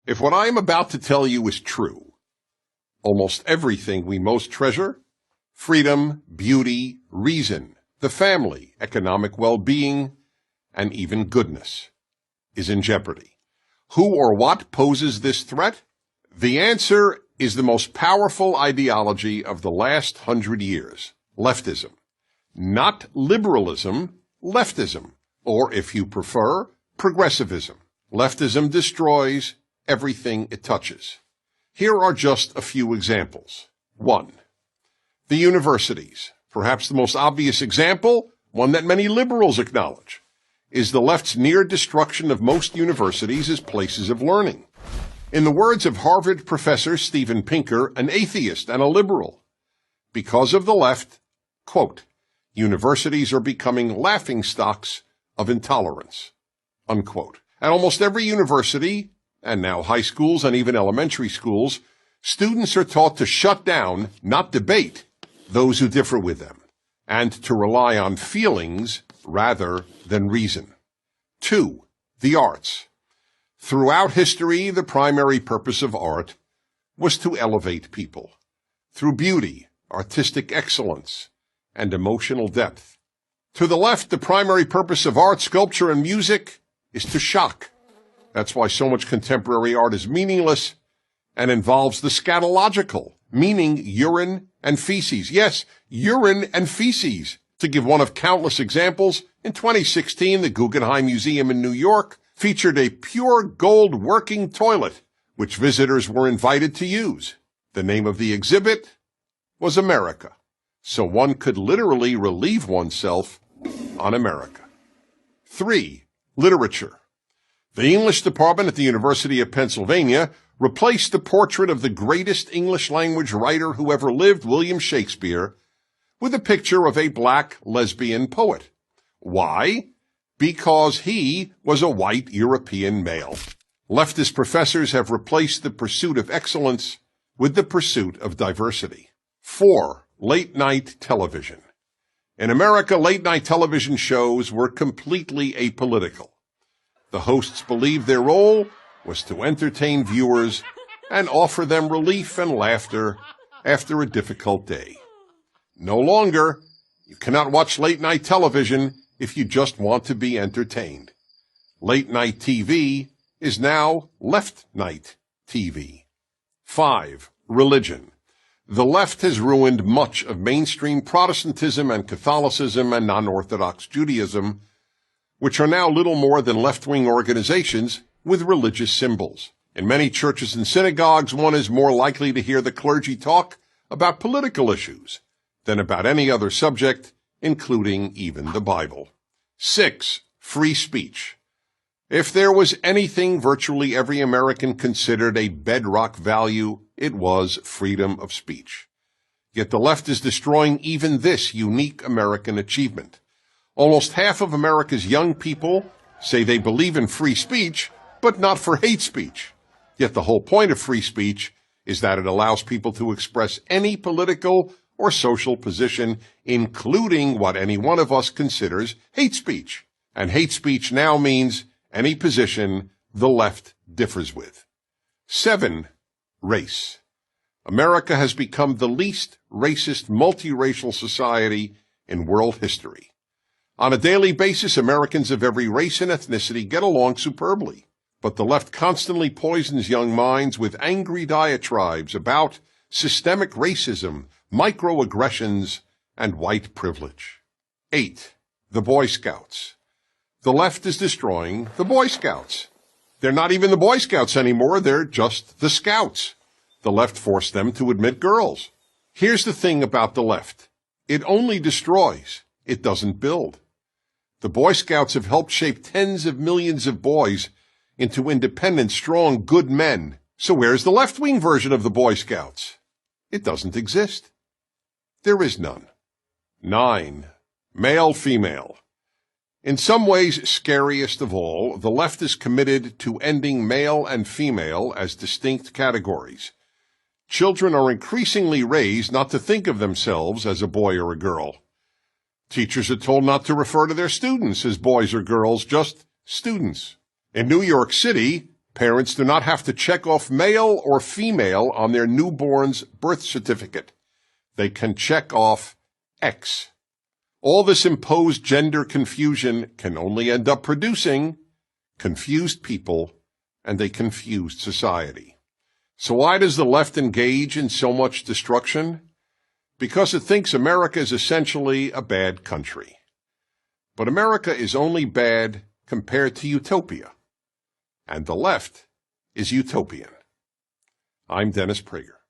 If what I am about to tell you is true, almost everything we most treasure, freedom, beauty, reason, the family, economic well-being, and even goodness, is in jeopardy. Who or what poses this threat? The answer is the most powerful ideology of the last 100 years, leftism. Not liberalism, leftism, or if you prefer, progressivism. Leftism destroys everything it touches. Here are just a few examples. 1. The universities. Perhaps the most obvious example, one that many liberals acknowledge, is the left's near destruction of most universities as places of learning. In the words of Harvard professor Steven Pinker, an atheist and a liberal, because of the left, quote, universities are becoming laughingstocks of intolerance, unquote. At almost every university, and now high schools and even elementary schools, students are taught to shut down, not debate, those who differ with them, and to rely on feelings rather than reason. 2. The arts. Throughout history, the primary purpose of art was to elevate people through beauty, artistic excellence, and emotional depth. To the left, the primary purpose of art, sculpture, and music is to shock. That's why so much contemporary art is meaningless and involves the scatological, meaning urine and feces. Yes, urine and feces. To give one of countless examples, in 2016, the Guggenheim Museum in New York featured a pure gold working toilet, which visitors were invited to use. The name of the exhibit was America, so one could literally relieve oneself on America. 3. Literature. The English department at the University of Pennsylvania replaced the portrait of the greatest English language writer who ever lived, William Shakespeare, with a picture of a black lesbian poet. Why? Because he was a white European male. Leftist professors have replaced the pursuit of excellence with the pursuit of diversity. 4. Late-night television. In America, late-night television shows were completely apolitical. The hosts believed their role was to entertain viewers and offer them relief and laughter after a difficult day. No longer, you cannot watch late-night television if you just want to be entertained. Late-night TV is now left-night TV. 5. Religion. The left has ruined much of mainstream Protestantism and Catholicism and non-Orthodox Judaism, which are now little more than left-wing organizations with religious symbols. In many churches and synagogues, one is more likely to hear the clergy talk about political issues than about any other subject, including even the Bible. 6. Free speech. If there was anything virtually every American considered a bedrock value, it was freedom of speech. Yet the left is destroying even this unique American achievement. Almost half of America's young people say they believe in free speech, but not for hate speech. Yet the whole point of free speech is that it allows people to express any political or social position, including what any one of us considers hate speech. And hate speech now means any position the left differs with. 7. Race. America has become the least racist multiracial society in world history. On a daily basis, Americans of every race and ethnicity get along superbly. But the left constantly poisons young minds with angry diatribes about systemic racism, microaggressions, and white privilege. 8. The Boy Scouts. The left is destroying the Boy Scouts. They're not even the Boy Scouts anymore, they're just the Scouts. The left forced them to admit girls. Here's the thing about the left. It only destroys. It doesn't build. The Boy Scouts have helped shape tens of millions of boys into independent, strong, good men. So where's the left-wing version of the Boy Scouts? It doesn't exist. There is none. 9. Male-female. In some ways, scariest of all, the left is committed to ending male and female as distinct categories. Children are increasingly raised not to think of themselves as a boy or a girl. Teachers are told not to refer to their students as boys or girls, just students. In New York City, Parents do not have to check off male or female on their newborn's birth certificate. They can check off X. All this imposed gender confusion can only end up producing confused people and a confused society. So why does the left engage in so much destruction? Because it thinks America is essentially a bad country. But America is only bad compared to utopia. And the left is utopian. I'm Dennis Prager.